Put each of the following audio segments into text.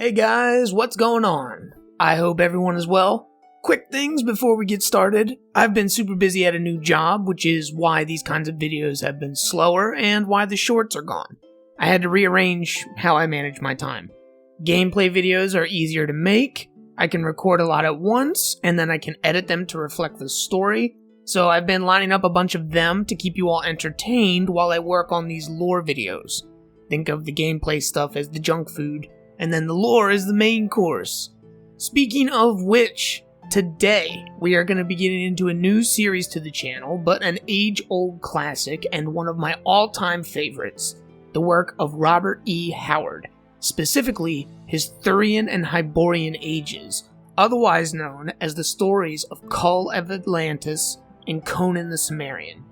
Hey guys, what's going on? I hope everyone is well. Quick things before we get started. I've been super busy at a new job, which is why these kinds of videos have been slower and why the shorts are gone. I had to rearrange how I manage my time. Gameplay videos are easier to make. I can record a lot at once, and then I can edit them to reflect the story. So I've been lining up a bunch of them to keep you all entertained while I work on these lore videos. Think of the gameplay stuff as the junk food, and then the lore is the main course. Speaking of which, today we are going to be getting into a new series to the channel, but an age-old classic and one of my all-time favorites, the work of Robert E. Howard, specifically his Thurian and Hyborian ages, otherwise known as the stories of Cull of Atlantis and Conan the Cimmerian.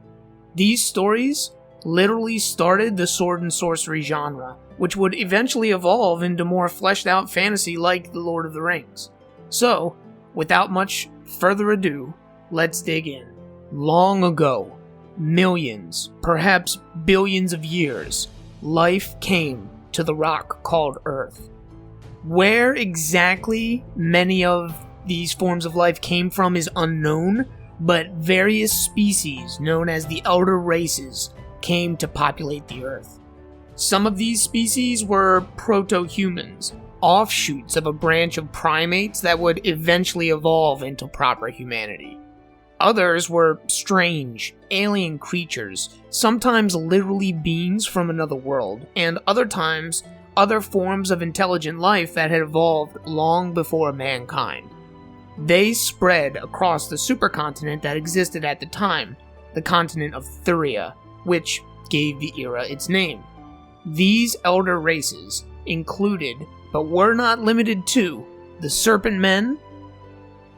These stories literally started the sword and sorcery genre, which would eventually evolve into more fleshed out fantasy like The Lord of the Rings. So, without much further ado, let's dig in. Long ago, millions, perhaps billions of years, life came to the rock called Earth. Where exactly many of these forms of life came from is unknown, but various species known as the Elder Races came to populate the Earth. Some of these species were proto-humans, offshoots of a branch of primates that would eventually evolve into proper humanity. Others were strange, alien creatures, sometimes literally beings from another world, and other times, other forms of intelligent life that had evolved long before mankind. They spread across the supercontinent that existed at the time, the continent of Thuria, which gave the era its name. These elder races included, but were not limited to, the Serpent Men,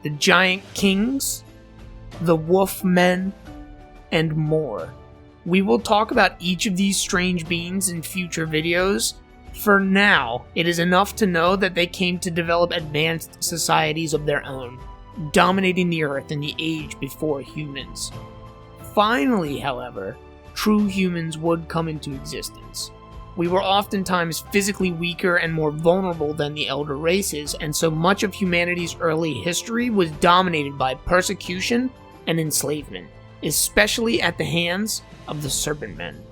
the Giant Kings, the Wolf Men, and more. We will talk about each of these strange beings in future videos. For now, it is enough to know that they came to develop advanced societies of their own, dominating the Earth in the age before humans. Finally, however, true humans would come into existence. We were oftentimes physically weaker and more vulnerable than the elder races, and so much of humanity's early history was dominated by persecution and enslavement, especially at the hands of the Serpent Men.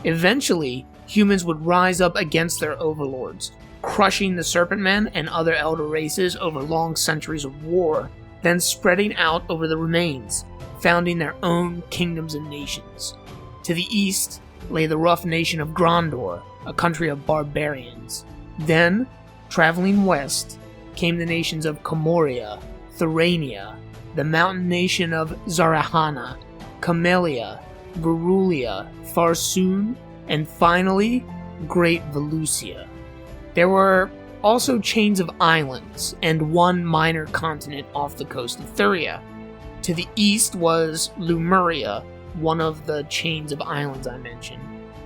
Eventually, humans would rise up against their overlords, crushing the Serpent Men and other elder races over long centuries of war, then spreading out over the remains, founding their own kingdoms and nations. To the east lay the rough nation of Grondor, a country of barbarians. Then, traveling west, came the nations of Comoria, Thurania, the mountain nation of Zarahana, Camellia, Verulia, Farsoon, and finally, Great Velusia. There were also chains of islands and one minor continent off the coast of Thuria. To the east was Lemuria, one of the chains of islands I mentioned.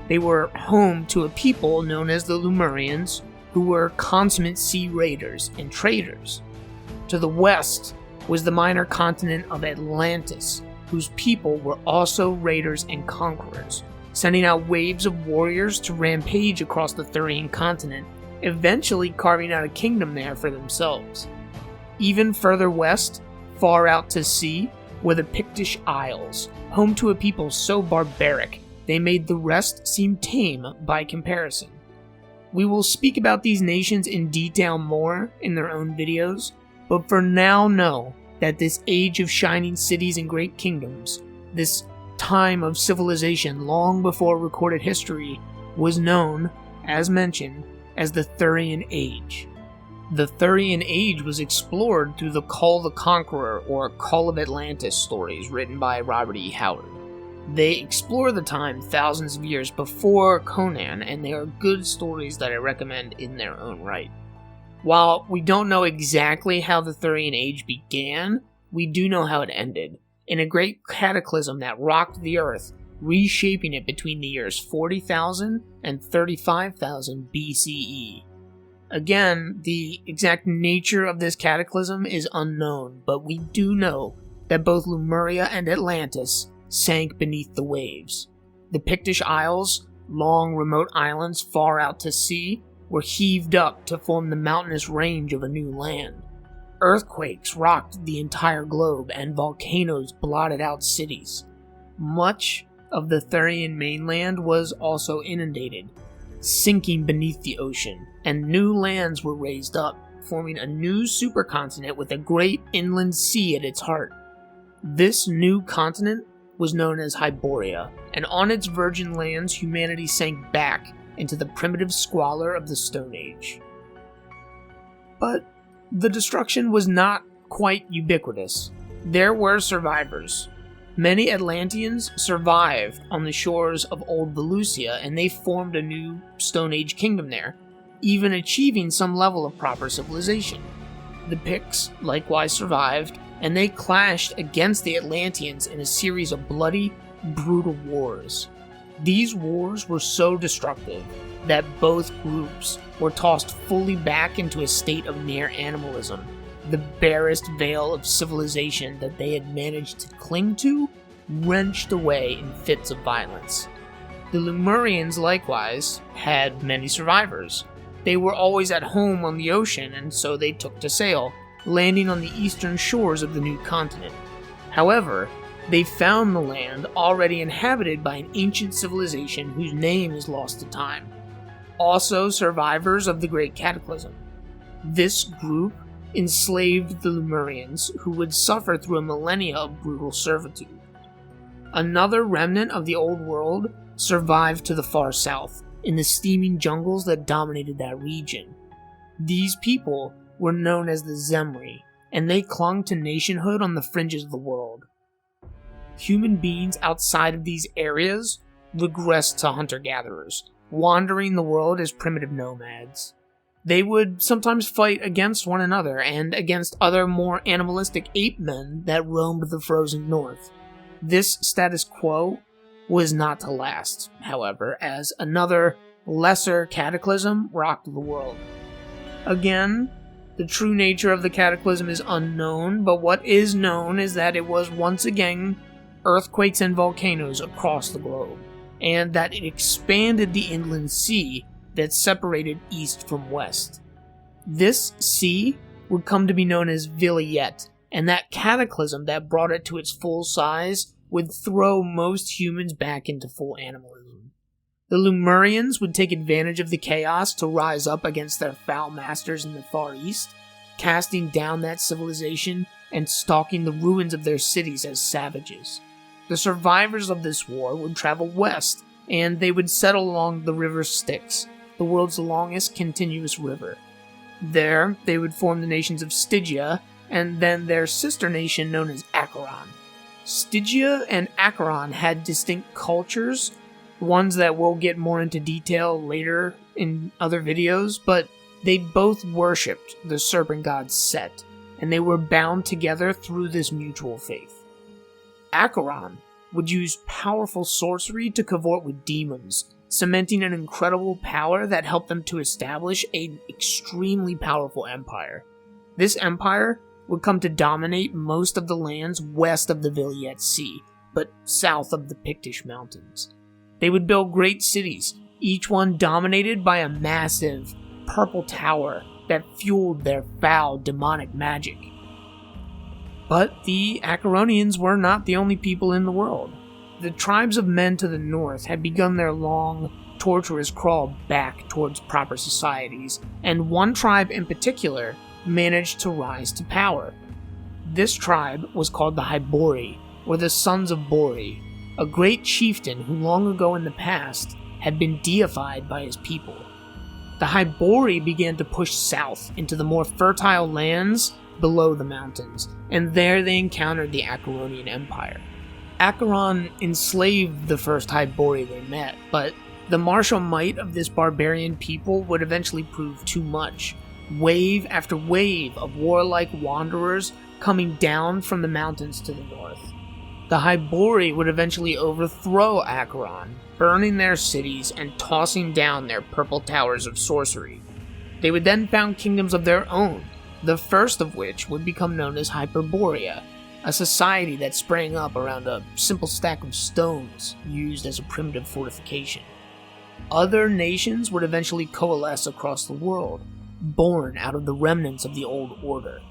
They were home to a people known as the Lemurians, who were consummate sea raiders and traders. To the west was the minor continent of Atlantis, whose people were also raiders and conquerors, sending out waves of warriors to rampage across the Thurian continent, eventually carving out a kingdom there for themselves. Even further west, far out to sea, were the Pictish Isles, home to a people so barbaric they made the rest seem tame by comparison. We will speak about these nations in detail more in their own videos, but for now know that this age of shining cities and great kingdoms, this time of civilization long before recorded history, was known, as mentioned, as the Thurian Age. The Thurian Age was explored through the Cull the Conqueror or Cull of Atlantis stories written by Robert E. Howard. They explore the time thousands of years before Conan, and they are good stories that I recommend in their own right. While we don't know exactly how the Thurian Age began, we do know how it ended, in a great cataclysm that rocked the Earth, reshaping it between the years 40,000 and 35,000 BCE. Again, the exact nature of this cataclysm is unknown, but we do know that both Lemuria and Atlantis sank beneath the waves. The Pictish Isles, long remote islands far out to sea, were heaved up to form the mountainous range of a new land. Earthquakes rocked the entire globe, and volcanoes blotted out cities. Much of the Thurian mainland was also inundated, sinking beneath the ocean, and new lands were raised up, forming a new supercontinent with a great inland sea at its heart. This new continent was known as Hyboria, and on its virgin lands humanity sank back into the primitive squalor of the Stone Age. But the destruction was not quite ubiquitous. There were survivors. Many Atlanteans survived on the shores of Old Valusia, and they formed a new Stone Age kingdom there, even achieving some level of proper civilization. The Picts likewise survived, and they clashed against the Atlanteans in a series of bloody, brutal wars. These wars were so destructive that both groups were tossed fully back into a state of near animalism. The barest veil of civilization that they had managed to cling to wrenched away in fits of violence. The Lemurians likewise had many survivors. They were always at home on the ocean, and so they took to sail, landing on the eastern shores of the new continent. However, they found the land already inhabited by an ancient civilization whose name is lost to time. Also survivors of the Great Cataclysm. This group enslaved the Lemurians, who would suffer through a millennia of brutal servitude. Another remnant of the old world survived to the far south, in the steaming jungles that dominated that region. These people were known as the Zemri, and they clung to nationhood on the fringes of the world. Human beings outside of these areas regressed to hunter-gatherers, wandering the world as primitive nomads. They would sometimes fight against one another and against other more animalistic ape men that roamed the frozen north. This status quo was not to last, however, as another lesser cataclysm rocked the world. Again, the true nature of the cataclysm is unknown, but what is known is that it was once again earthquakes and volcanoes across the globe, and that it expanded the inland sea that separated east from west. This sea would come to be known as Vilayet, and that cataclysm that brought it to its full size would throw most humans back into full animalism. The Lemurians would take advantage of the chaos to rise up against their foul masters in the Far East, casting down that civilization and stalking the ruins of their cities as savages. The survivors of this war would travel west, and they would settle along the river Styx, the world's longest continuous river. There, they would form the nations of Stygia, and then their sister nation known as Acheron. Stygia and Acheron had distinct cultures, ones that we'll get more into detail later in other videos, but they both worshipped the serpent god Set, and they were bound together through this mutual faith. Acheron would use powerful sorcery to cavort with demons, cementing an incredible power that helped them to establish an extremely powerful empire. This empire would come to dominate most of the lands west of the Vilayet Sea, but south of the Pictish Mountains. They would build great cities, each one dominated by a massive purple tower that fueled their foul demonic magic. But the Acheronians were not the only people in the world. The tribes of men to the north had begun their long, torturous crawl back towards proper societies, and one tribe in particular managed to rise to power. This tribe was called the Hibori, or the Sons of Bori, a great chieftain who long ago in the past had been deified by his people. The Hybori began to push south into the more fertile lands below the mountains, and there they encountered the Acheronian Empire. Acheron enslaved the first Hybori they met, but the martial might of this barbarian people would eventually prove too much. Wave after wave of warlike wanderers coming down from the mountains to the north. The Hybori would eventually overthrow Acheron, burning their cities and tossing down their purple towers of sorcery. They would then found kingdoms of their own, the first of which would become known as Hyperborea, a society that sprang up around a simple stack of stones used as a primitive fortification. Other nations would eventually coalesce across the world, born out of the remnants of the old order.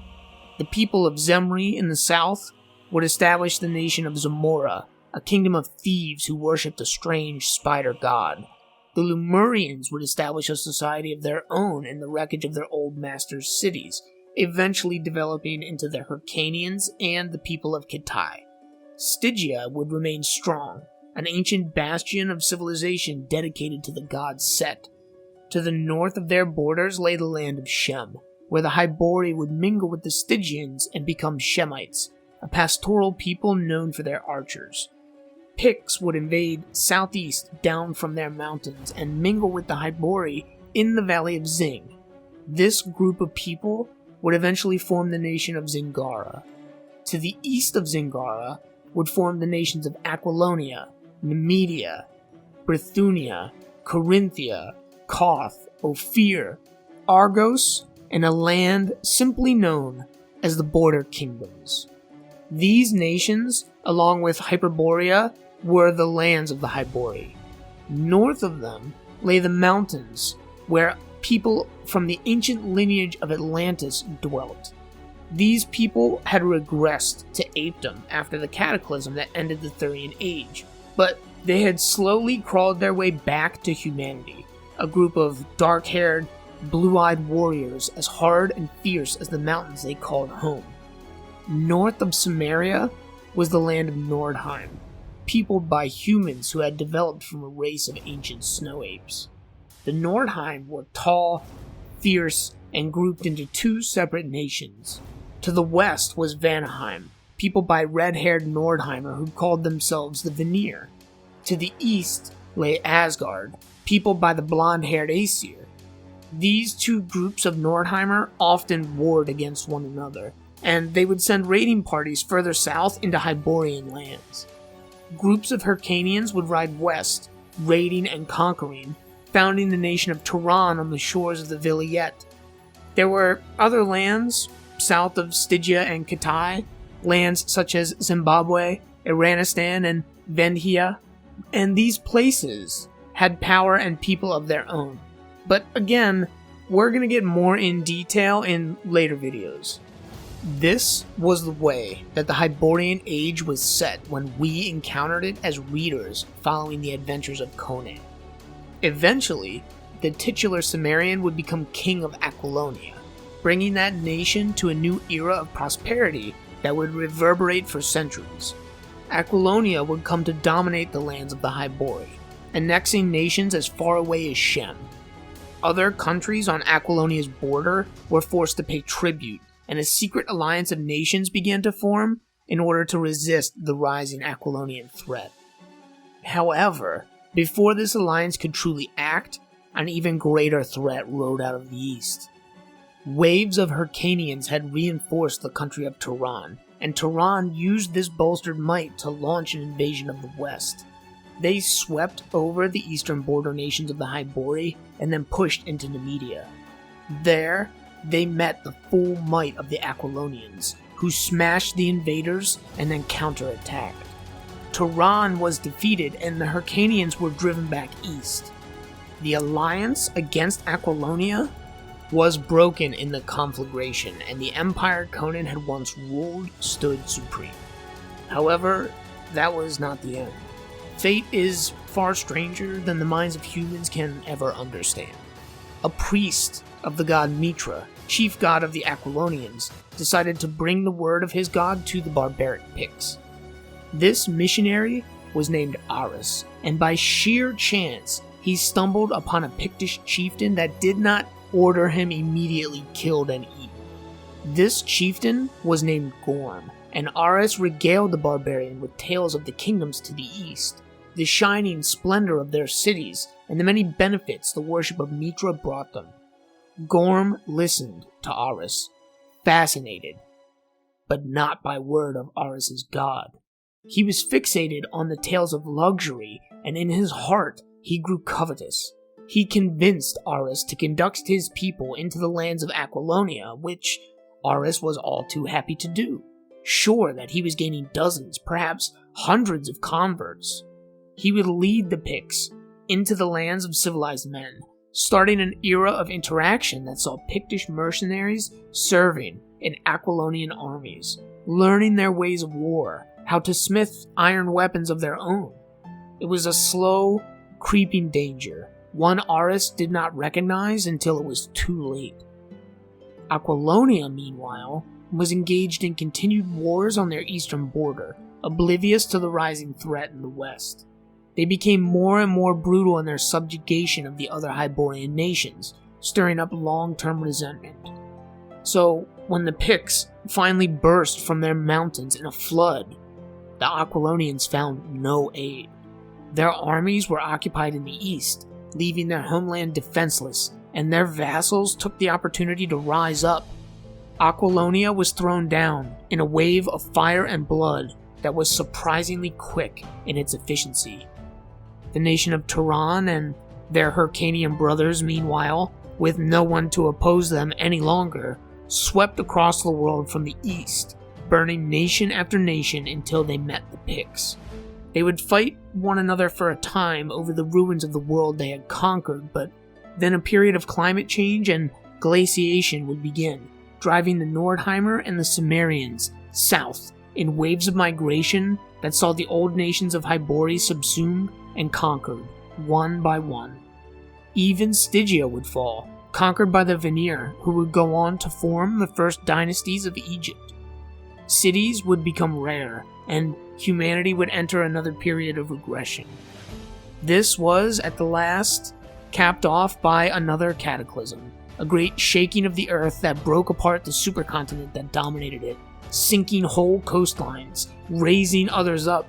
The people of Zemri in the south would establish the nation of Zamora, a kingdom of thieves who worshipped a strange spider god. The Lemurians would establish a society of their own in the wreckage of their old masters' cities, eventually developing into the Hyrcanians and the people of Kitai. Stygia would remain strong, an ancient bastion of civilization dedicated to the god Set. To the north of their borders lay the land of Shem, where the Hybori would mingle with the Stygians and become Shemites, a pastoral people known for their archers. Picts would invade southeast down from their mountains and mingle with the Hybori in the valley of Zing. This group of people would eventually form the nation of Zingara. To the east of Zingara would form the nations of Aquilonia, Nemedia, Brithunia, Corinthia, Koth, Ophir, Argos, and a land simply known as the Border Kingdoms. These nations, along with Hyperborea, were the lands of the Hybori. North of them lay the mountains, where people from the ancient lineage of Atlantis dwelt. These people had regressed to apedom after the cataclysm that ended the Thurian Age, but they had slowly crawled their way back to humanity, a group of dark-haired, blue-eyed warriors as hard and fierce as the mountains they called home. North of Samaria was the land of Nordheim, peopled by humans who had developed from a race of ancient snow apes. The Nordheim were tall, fierce, and grouped into two separate nations. To the west was Vanaheim, peopled by red-haired Nordheimer who called themselves the Vanir. To the east lay Asgard, peopled by the blonde-haired Aesir. These two groups of Nordheimer often warred against one another, and they would send raiding parties further south into Hyborian lands. Groups of Hyrcanians would ride west, raiding and conquering, founding the nation of Turan on the shores of the Vilayet. There were other lands south of Stygia and Kitai, lands such as Zimbabwe, Iranistan, and Vendhya, and these places had power and people of their own. But again, we're going to get more in detail in later videos. This was the way that the Hyborian Age was set when we encountered it as readers following the adventures of Conan. Eventually, the titular Cimmerian would become king of Aquilonia, bringing that nation to a new era of prosperity that would reverberate for centuries. Aquilonia would come to dominate the lands of the Hybori, annexing nations as far away as Shem. Other countries on Aquilonia's border were forced to pay tribute, and a secret alliance of nations began to form in order to resist the rising Aquilonian threat. However, before this alliance could truly act, an even greater threat rode out of the east. Waves of Hyrcanians had reinforced the country of Turan, and Turan used this bolstered might to launch an invasion of the west. They swept over the eastern border nations of the Hybori and then pushed into Nemedia. There, they met the full might of the Aquilonians, who smashed the invaders and then counterattacked. Turan was defeated and the Hyrcanians were driven back east. The alliance against Aquilonia was broken in the conflagration, and the empire Conan had once ruled stood supreme. However, that was not the end. Fate is far stranger than the minds of humans can ever understand. A priest of the god Mitra, chief god of the Aquilonians, decided to bring the word of his god to the barbaric Picts. This missionary was named Aris, and by sheer chance, he stumbled upon a Pictish chieftain that did not order him immediately killed and eaten. This chieftain was named Gorm, and Aris regaled the barbarian with tales of the kingdoms to the east, the shining splendor of their cities, and the many benefits the worship of Mitra brought them. Gorm listened to Aris, fascinated, but not by word of Aris's god. He was fixated on the tales of luxury, and in his heart he grew covetous. He convinced Aris to conduct his people into the lands of Aquilonia, which Aris was all too happy to do, sure that he was gaining dozens, perhaps hundreds of converts. He would lead the Picts into the lands of civilized men, starting an era of interaction that saw Pictish mercenaries serving in Aquilonian armies, learning their ways of war, how to smith iron weapons of their own. It was a slow, creeping danger, one Aris did not recognize until it was too late. Aquilonia, meanwhile, was engaged in continued wars on their eastern border, oblivious to the rising threat in the west. They became more and more brutal in their subjugation of the other Hyborian nations, stirring up long-term resentment. So, when the Picts finally burst from their mountains in a flood, the Aquilonians found no aid. Their armies were occupied in the east, leaving their homeland defenseless, and their vassals took the opportunity to rise up. Aquilonia was thrown down in a wave of fire and blood that was surprisingly quick in its efficiency. The nation of Thurian and their Hyrcanian brothers, meanwhile, with no one to oppose them any longer, swept across the world from the east, burning nation after nation until they met the Picts. They would fight one another for a time over the ruins of the world they had conquered, but then a period of climate change and glaciation would begin, driving the Nordheimer and the Cimmerians south in waves of migration that saw the old nations of Hibori subsumed and conquered, one by one. Even Stygia would fall, conquered by the Vanir, who would go on to form the first dynasties of Egypt. Cities would become rare, and humanity would enter another period of regression. This was, at the last, capped off by another cataclysm, a great shaking of the earth that broke apart the supercontinent that dominated it, sinking whole coastlines, raising others up.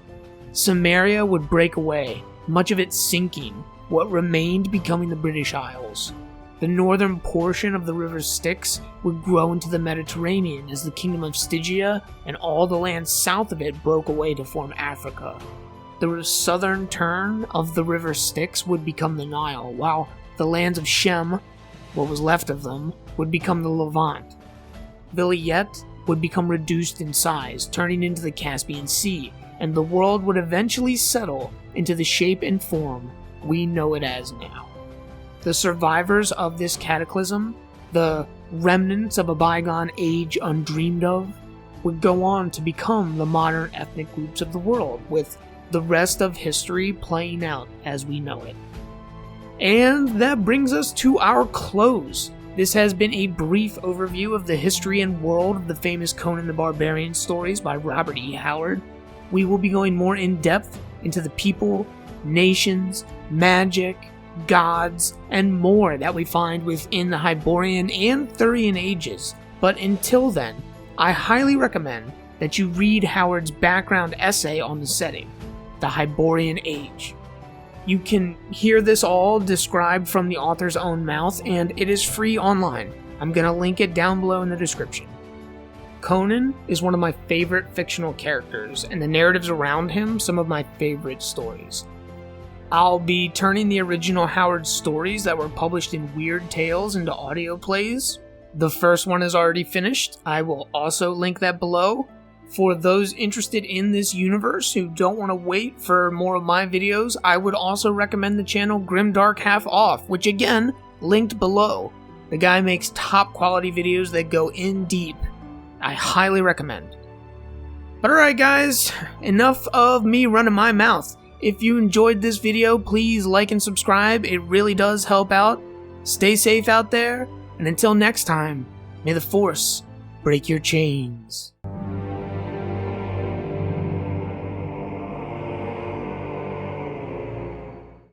Cimmeria would break away, much of it sinking, what remained becoming the British Isles. The northern portion of the river Styx would grow into the Mediterranean as the kingdom of Stygia and all the land south of it broke away to form Africa. The southern turn of the river Styx would become the Nile, while the lands of Shem, what was left of them, would become the Levant. Vilayet would become reduced in size, turning into the Caspian Sea, and the world would eventually settle into the shape and form we know it as now. The survivors of this cataclysm, the remnants of a bygone age undreamed of, would go on to become the modern ethnic groups of the world, with the rest of history playing out as we know it. And that brings us to our close. This has been a brief overview of the history and world of the famous Conan the Barbarian stories by Robert E. Howard. We will be going more in depth into the people, nations, magic, gods, and more that we find within the Hyborian and Thurian ages. But until then, I highly recommend that you read Howard's background essay on the setting, the Hyborian Age. You can hear this all described from the author's own mouth, and it is free online. I'm going to link it down below in the description. Conan is one of my favorite fictional characters, and the narratives around him some of my favorite stories. I'll be turning the original Howard stories that were published in Weird Tales into audio plays. The first one is already finished. I will also link that below. For those interested in this universe who don't want to wait for more of my videos, I would also recommend the channel Grimdark Half Off, which again, linked below. The guy makes top quality videos that go in deep. I highly recommend. But alright guys, enough of me running my mouth. If you enjoyed this video, please like and subscribe. It really does help out. Stay safe out there, and until next time, may the Force break your chains.